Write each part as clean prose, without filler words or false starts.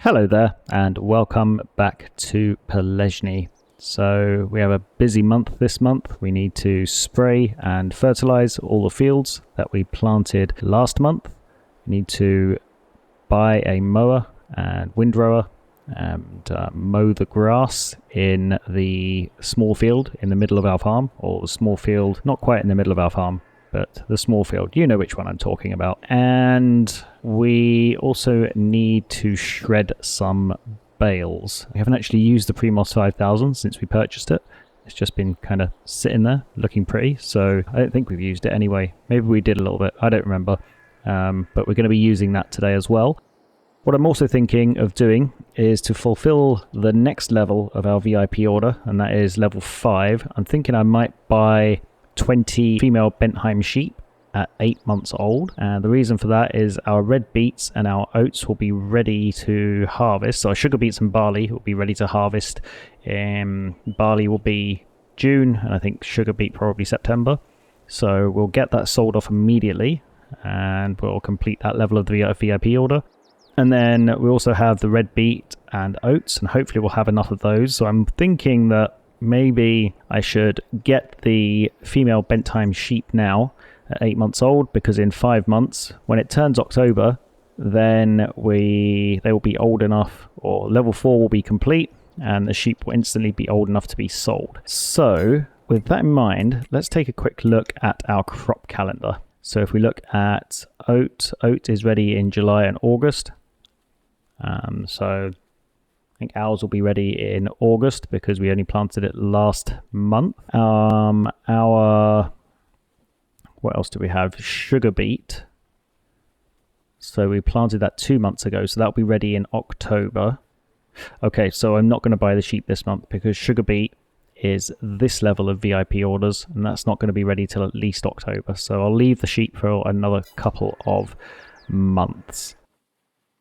Hello there and welcome back to Pallegney. So we have a busy month this month. We need to spray and fertilize all the fields that we planted last month. We need to buy a mower and windrower and mow the grass in the small field in the middle of our farm, or the small field not quite in the middle of our farm, but the small field. You know which one I'm talking about. And we also need to shred some bales. We haven't actually used the Primos 5000 since we purchased it. It's just been kind of sitting there looking pretty, so I don't think we've used it anyway. Maybe we did a little bit, I don't remember. But we're going to be using that today as well. What I'm also thinking of doing is to fulfill the next level of our VIP order, and that is level 5. I'm thinking I might buy 20 female Bentheim sheep at 8 months old, and the reason for that is our red beets and our oats will be ready to harvest. So our sugar beets and barley will be ready to harvest. Barley will be June, and I think sugar beet probably September. So we'll get that sold off immediately, and we'll complete that level of the VIP order. And then we also have the red beet and oats, and hopefully we'll have enough of those. So I'm thinking that maybe I should get the female Bentheim sheep now at 8 months old, because in 5 months, when it turns October, then they will be old enough, or level 4 will be complete, and the sheep will instantly be old enough to be sold. So with that in mind, let's take a quick look at our crop calendar. So if we look at oat is ready in July and August. So I think ours will be ready in August because we only planted it last month. What else do we have? Sugar beet. So we planted that 2 months ago, so that'll be ready in October. Okay, so I'm not going to buy the sheep this month because sugar beet is this level of VIP orders, and that's not going to be ready till at least October. So I'll leave the sheep for another couple of months.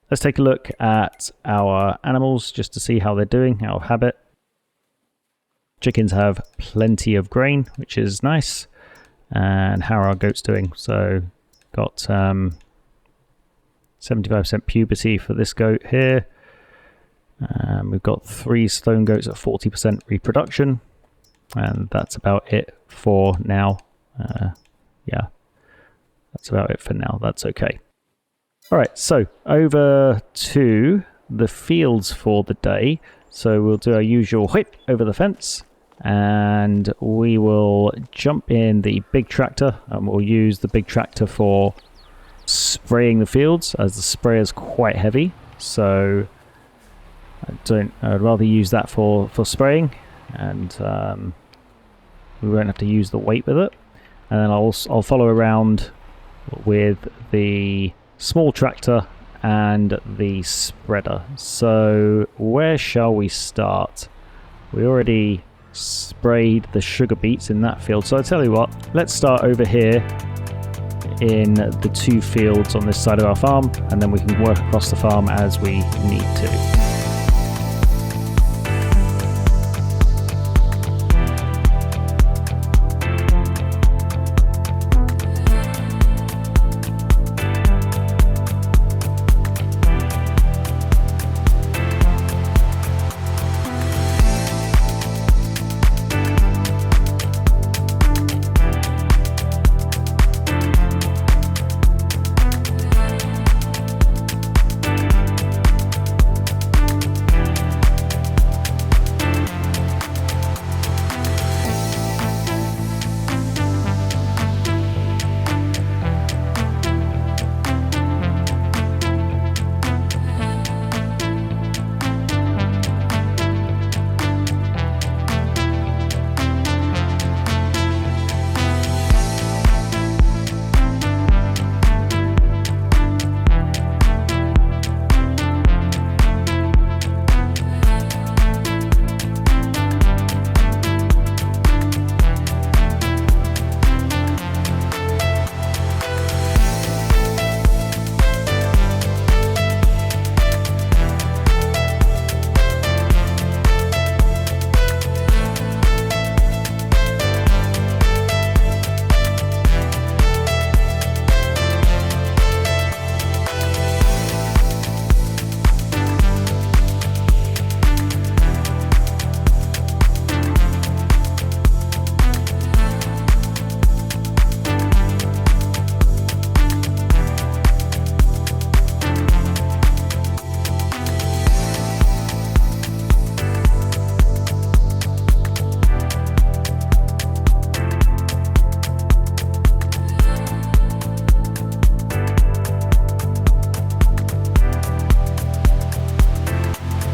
Let's take a look at our animals just to see how they're doing, our habit. Chickens have plenty of grain, which is nice. And how are our goats doing? So got 75% puberty for this goat here. We've got 3 stone goats at 40% reproduction. And that's about it for now. Yeah, that's about it for now. That's okay. All right, so over to the fields for the day. So we'll do our usual whip over the fence, and we will jump in the big tractor, and we'll use the big tractor for spraying the fields, as the sprayer is quite heavy. So I'd rather use that for spraying, and we won't have to use the weight with it. And then I'll follow around with the small tractor and the spreader. So where shall we start? We already sprayed the sugar beets in that field, so I tell you what, let's start over here in the 2 fields on this side of our farm, and then we can work across the farm as we need to.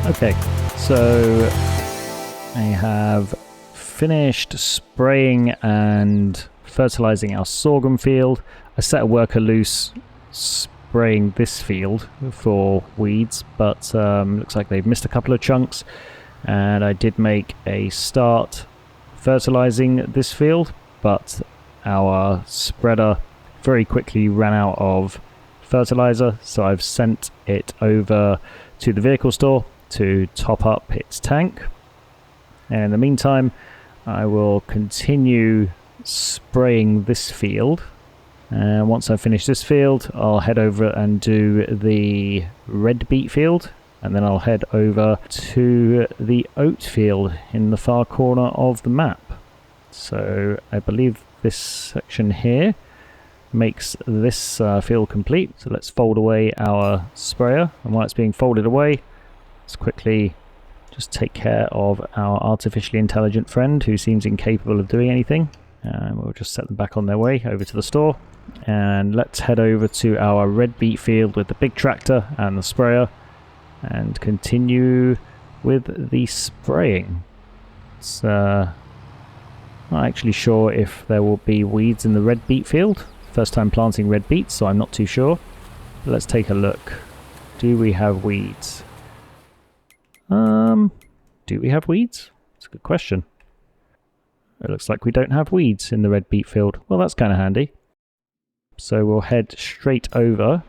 Okay, so I have finished spraying and fertilizing our sorghum field. I set a worker loose spraying this field for weeds, but looks like they've missed a couple of chunks, and I did make a start fertilizing this field, but our spreader very quickly ran out of fertilizer, so I've sent it over to the vehicle store to top up its tank. And in the meantime, I will continue spraying this field, and once I finish this field I'll head over and do the red beet field, and then I'll head over to the oat field in the far corner of the map. So I believe this section here makes this field complete. So let's fold away our sprayer, and while it's being folded away, let's quickly just take care of our artificially intelligent friend who seems incapable of doing anything. And we'll just set them back on their way over to the store. And let's head over to our red beet field with the big tractor and the sprayer and continue with the spraying. It's not actually sure if there will be weeds in the red beet field. First time planting red beets, so I'm not too sure. But let's take a look. Do we have weeds? Do we have weeds? It's a good question. It looks like we don't have weeds in the red beet field. Well, that's kind of handy. So we'll head straight over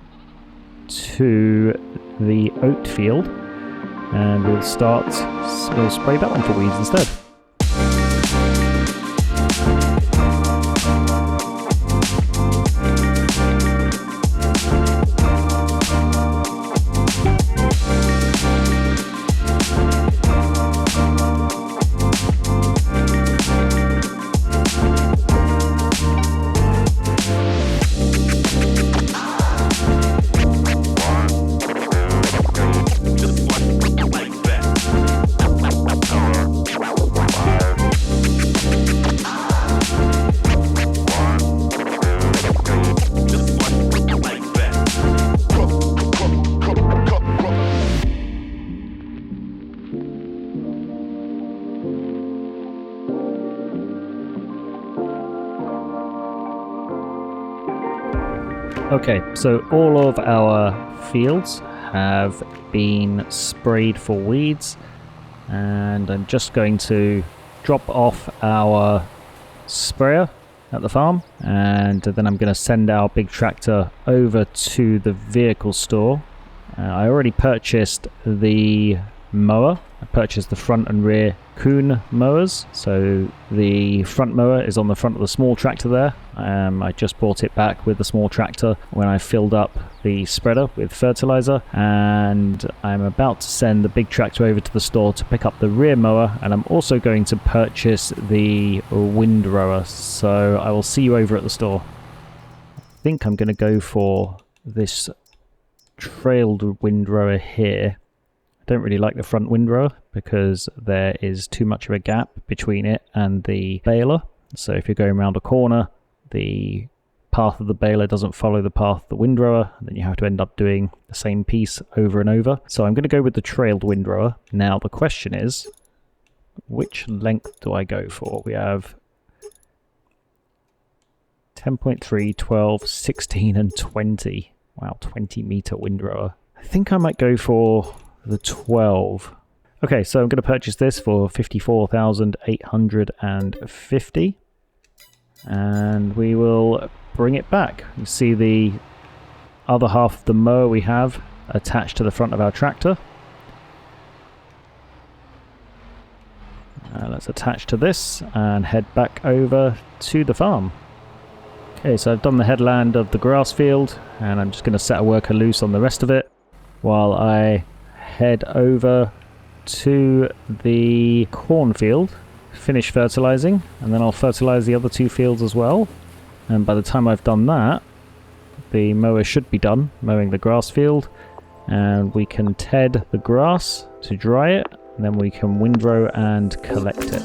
to the oat field, and we'll spray that one for weeds instead. Okay, so all of our fields have been sprayed for weeds, and I'm just going to drop off our sprayer at the farm, and then I'm going to send our big tractor over to the vehicle store. I already purchased the mower. I purchased the front and rear Qube mowers, so the front mower is on the front of the small tractor there. I just brought it back with the small tractor when I filled up the spreader with fertilizer, and I'm about to send the big tractor over to the store to pick up the rear mower, and I'm also going to purchase the windrower, so I will see you over at the store. I think I'm going to go for this trailed windrower here. I don't really like the front windrower because there is too much of a gap between it and the baler. So if you're going around a corner, the path of the baler doesn't follow the path of the windrower, and then you have to end up doing the same piece over and over. So I'm going to go with the trailed windrower. Now the question is, which length do I go for? We have 10.3, 12, 16 and 20. Wow, 20 meter windrower. I think I might go for the 12. Okay, so I'm going to purchase this for 54,850, and we will bring it back. You see the other half of the mower we have attached to the front of our tractor. Let's attach to this and head back over to the farm. Okay, so I've done the headland of the grass field, and I'm just going to set a worker loose on the rest of it while I head over to the cornfield, finish fertilizing, and then I'll fertilize the other two fields as well. And by the time I've done that, the mower should be done mowing the grass field, and we can ted the grass to dry it, and then we can windrow and collect it.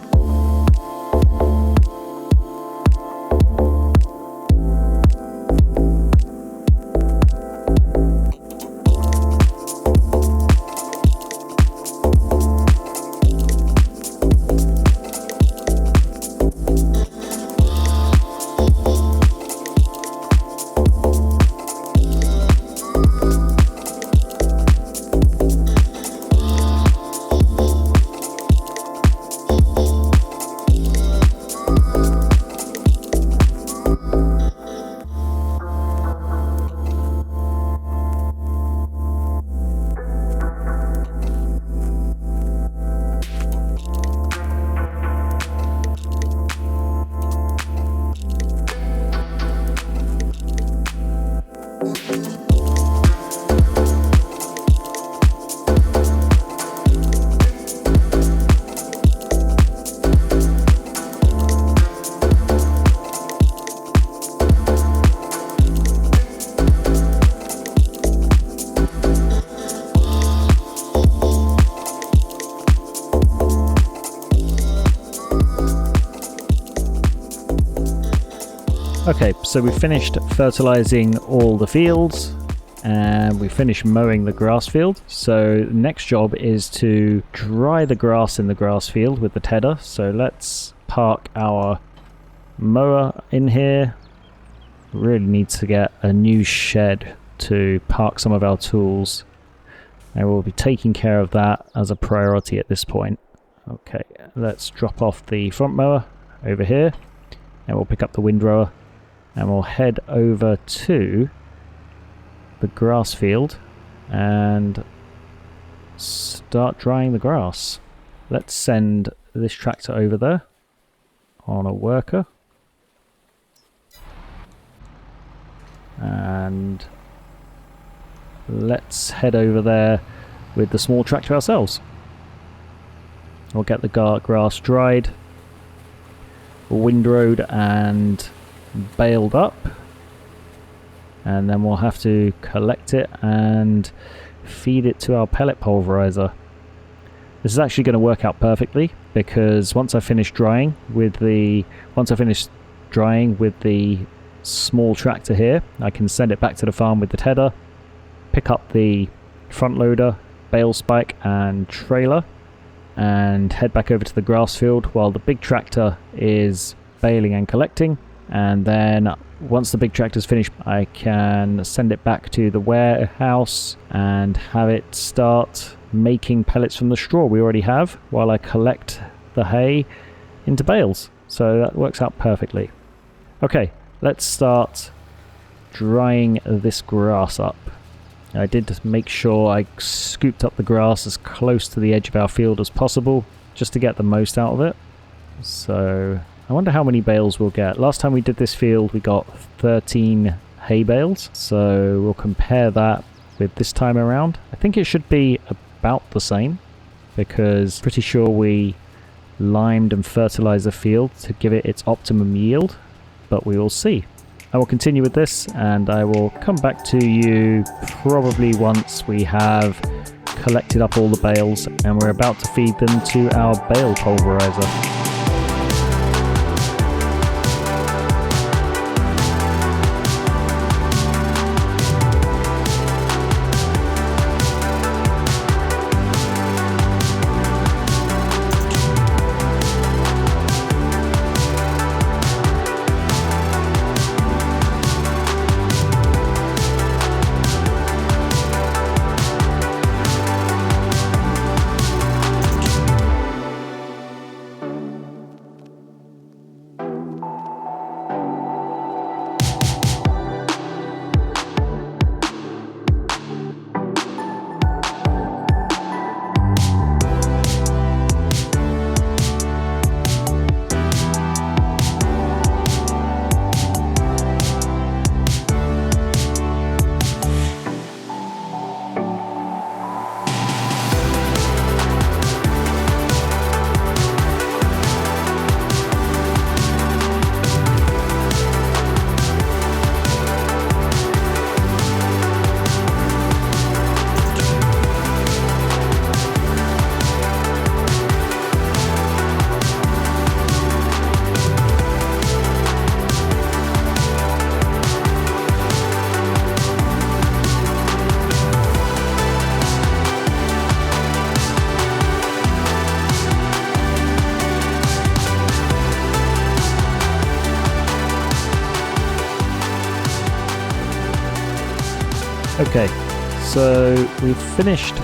Okay, so we finished fertilizing all the fields and we finished mowing the grass field. So next job is to dry the grass in the grass field with the tedder. So let's park our mower in here. Really need to get a new shed to park some of our tools. And we'll be taking care of that as a priority at this point. Okay, let's drop off the front mower over here and we'll pick up the windrower and we'll head over to the grass field and start drying the grass. Let's send this tractor over there on a worker and let's head over there with the small tractor ourselves. We'll get the grass dried, windrowed and baled up, and then we'll have to collect it and feed it to our pellet pulverizer. This is actually going to work out perfectly because once I finish drying with the small tractor here, I can send it back to the farm with the tedder, pick up the front loader, bale spike and trailer, and head back over to the grass field while the big tractor is baling and collecting. And then once the big tractor's finished, I can send it back to the warehouse and have it start making pellets from the straw we already have while I collect the hay into bales. So that works out perfectly. Okay, let's start drying this grass up. I did make sure I scooped up the grass as close to the edge of our field as possible just to get the most out of it. So I wonder how many bales we'll get. Last time we did this field we got 13 hay bales, so we'll compare that with this time around. I think it should be about the same because pretty sure we limed and fertilized the field to give it its optimum yield, but we will see. I will continue with this and I will come back to you probably once we have collected up all the bales and we're about to feed them to our bale pulverizer. Okay, so we've finished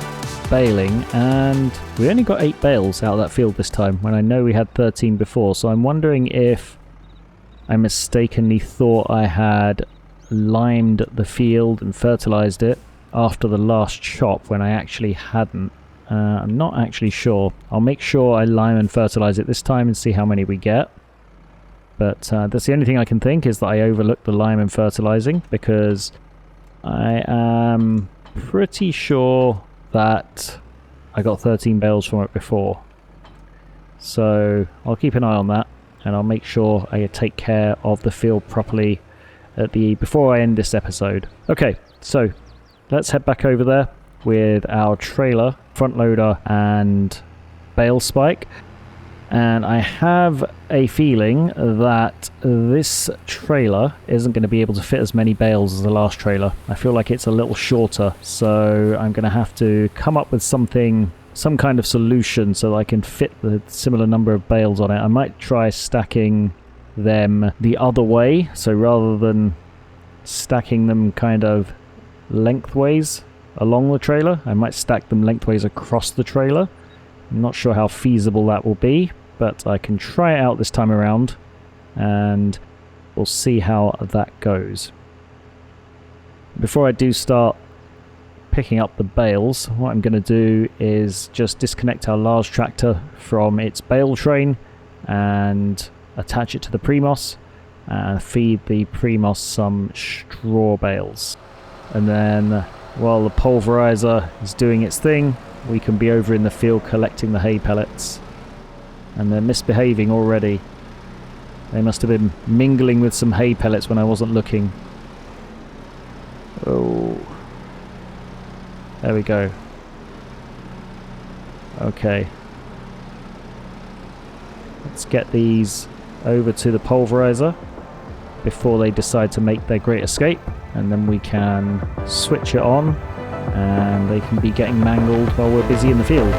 baling and we only got 8 bales out of that field this time when I know we had 13 before, so I'm wondering if I mistakenly thought I had limed the field and fertilized it after the last chop when I actually hadn't. I'm not actually sure. I'll make sure I lime and fertilize it this time and see how many we get. But that's the only thing I can think, is that I overlooked the lime and fertilizing, because I am pretty sure that I got 13 bales from it before. So I'll keep an eye on that and I'll make sure I take care of the field properly before I end this episode. Okay, so let's head back over there with our trailer, front loader and bale spike, And I have a feeling that this trailer isn't going to be able to fit as many bales as the last trailer. I feel like it's a little shorter, so I'm going to have to come up with some kind of solution so that I can fit the similar number of bales on it. I might try stacking them the other way, so rather than stacking them kind of lengthways along the trailer, I might stack them lengthways across the trailer. I'm not sure how feasible that will be, but I can try it out this time around and we'll see how that goes. Before I do start picking up the bales, what I'm going to do is just disconnect our large tractor from its bale train and attach it to the Primos and feed the Primos some straw bales. And then while the pulverizer is doing its thing, we can be over in the field collecting the hay pellets. And they're misbehaving already. They must have been mingling with some hay pellets when I wasn't looking. Oh. There we go. Okay. Let's get these over to the pulverizer before they decide to make their great escape. And then we can switch it on and they can be getting mangled while we're busy in the field.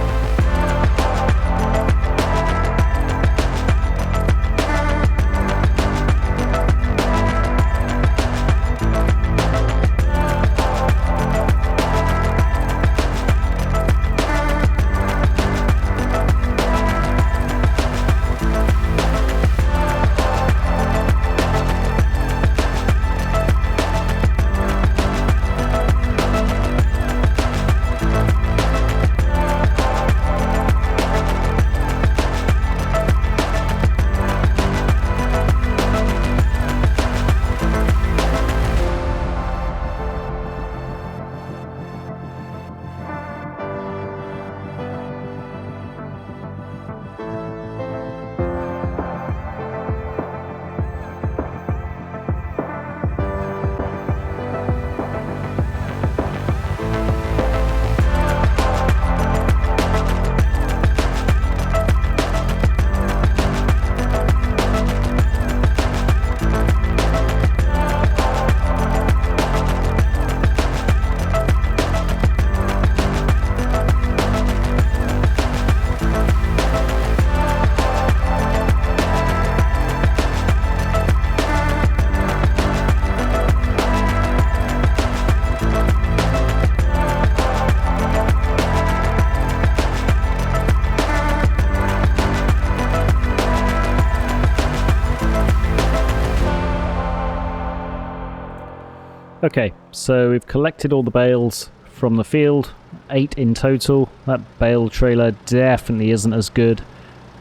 Okay, so we've collected all the bales from the field, 8 in total. That bale trailer definitely isn't as good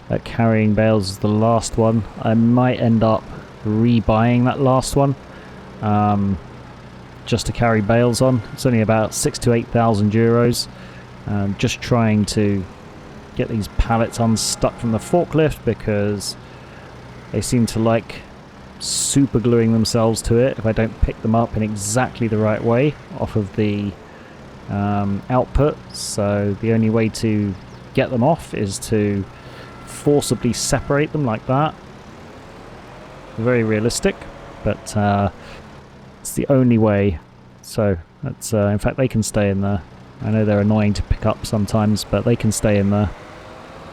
at carrying bales as the last one. I might end up rebuying that last one just to carry bales on. It's only about 6,000 to 8,000 euros. Just trying to get these pallets unstuck from the forklift because they seem to like super gluing themselves to it if I don't pick them up in exactly the right way off of the output. So the only way to get them off is to forcibly separate them like that. Very realistic, but it's the only way. So that's in fact they can stay in there. I know they're annoying to pick up sometimes, but they can stay in there.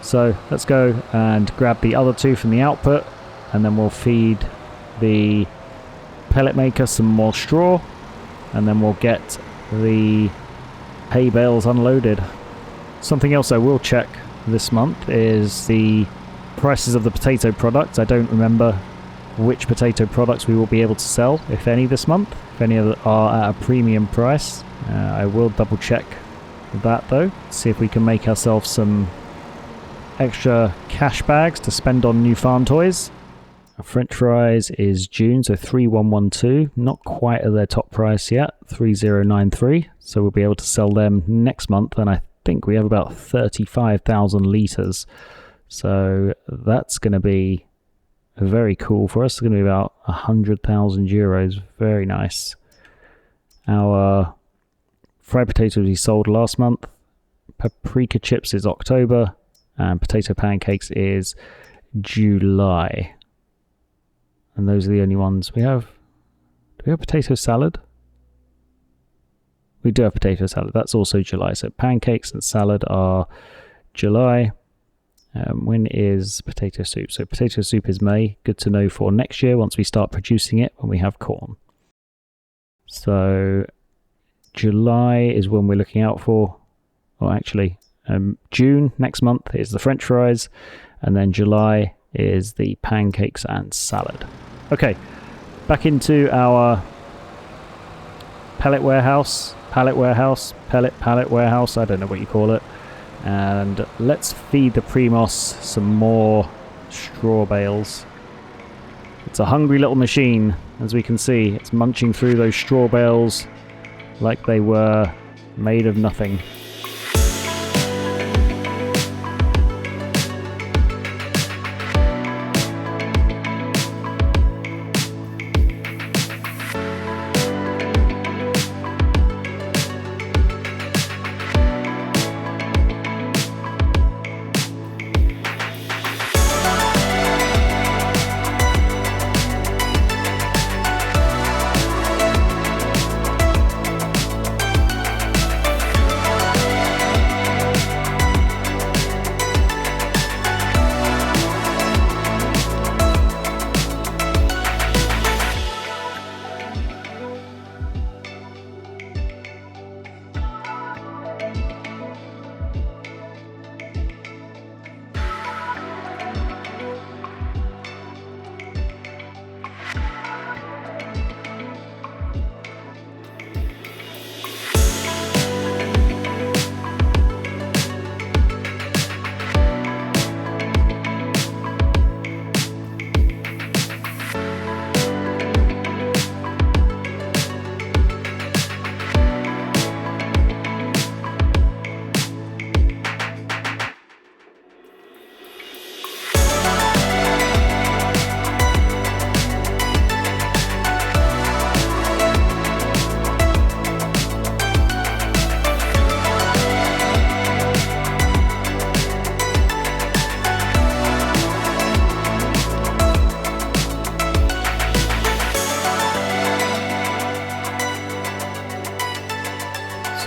So let's go and grab the other 2 from the output, and then we'll feed the pellet maker some more straw, and then we'll get the hay bales unloaded. Something else I will check this month is the prices of the potato products. I don't remember which potato products we will be able to sell, if any, this month. If any of them are at a premium price. I will double check that though, see if we can make ourselves some extra cash bags to spend on new farm toys. Our French fries is June, so 3112, not quite at their top price yet, 3093, so we'll be able to sell them next month, and I think we have about 35,000 litres, so that's going to be very cool for us. It's going to be about 100,000 euros, very nice. Our fried potatoes we sold last month, paprika chips is October, and potato pancakes is July. And those are the only ones we have. Do we have potato salad? We do have potato salad. That's also July. So pancakes and salad are July. When is potato soup? So potato soup is May. Good to know for next year once we start producing it when we have corn. So July is when we're looking out for. Or actually, June next month is the French fries. And then July is the pancakes and salad. Okay, back into our pallet warehouse, pallet warehouse, pallet warehouse, I don't know what you call it. And let's feed the Primos some more straw bales. It's a hungry little machine, as we can see. It's munching through those straw bales like they were made of nothing.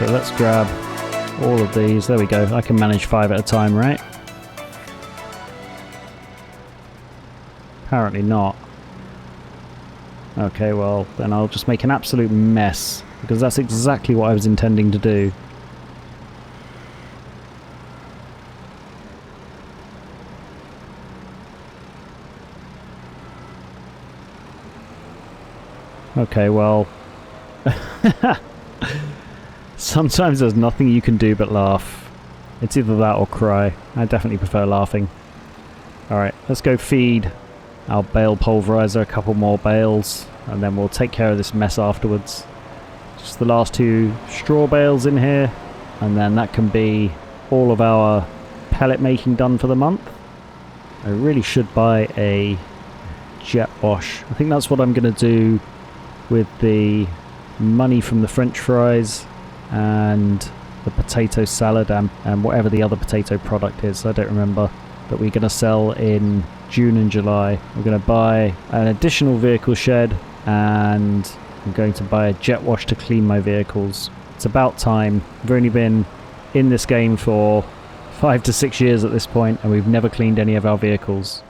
So let's grab all of these. There we go. I can manage 5 at a time, right? Apparently not. Okay, well, then I'll just make an absolute mess, because that's exactly what I was intending to do. Okay, well... Sometimes there's nothing you can do but laugh. It's either that or cry. I definitely prefer laughing. Alright, let's go feed our bale pulverizer a couple more bales, and then we'll take care of this mess afterwards. Just the last 2 straw bales in here, and then that can be all of our pellet making done for the month. I really should buy a jet wash. I think that's what I'm going to do with the money from the French fries and the potato salad and whatever the other potato product is. I don't remember, that we're going to sell in June and July. We're going to buy an additional vehicle shed, and I'm going to buy a jet wash to clean my vehicles. It's about time. I've only been in this game for 5 to 6 years at this point, and we've never cleaned any of our vehicles.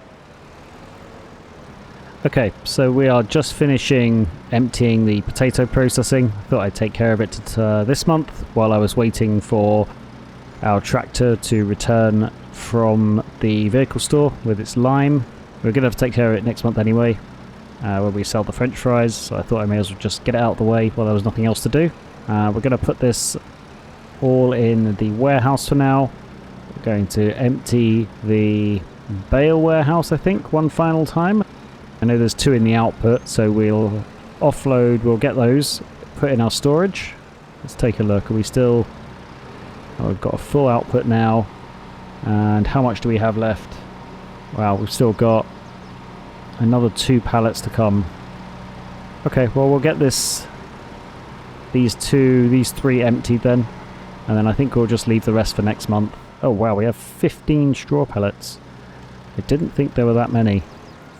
Okay, so we are just finishing emptying the potato processing. I thought I'd take care of it this month while I was waiting for our tractor to return from the vehicle store with its lime. We're going to have to take care of it next month anyway, when we sell the French fries, so I thought I may as well just get it out of the way while there was nothing else to do. We're going to put this all in the warehouse for now. We're going to empty the bale warehouse, I think, one final time. I know there's 2 in the output, so we'll offload, we'll get those, put in our storage. Let's take a look. Are we still... Oh, we've got a full output now. And how much do we have left? Wow, we've still got another 2 pallets to come. Okay, well, we'll get these 3 emptied then. And then I think we'll just leave the rest for next month. Oh wow, we have 15 straw pellets. I didn't think there were that many.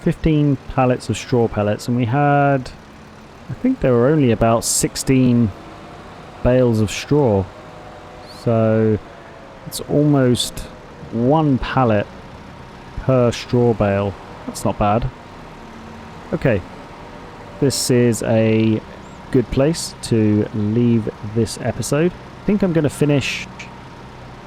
15 pallets of straw pellets, and we had, I think there were only about 16 bales of straw. So it's almost 1 pallet per straw bale. That's not bad. Okay, this is a good place to leave this episode. I think I'm going to finish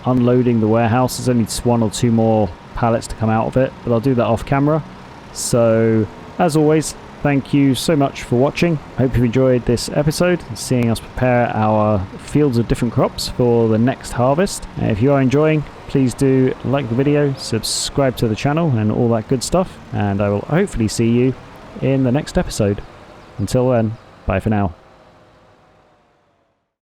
unloading the warehouse. There's only 1 or 2 more pallets to come out of it, but I'll do that off camera. So as always, thank you so much for watching. Hope you've enjoyed this episode, seeing us prepare our fields of different crops for the next harvest. If you are enjoying, please do like the video, subscribe to the channel and all that good stuff, and I will hopefully see you in the next episode. Until then, bye for now.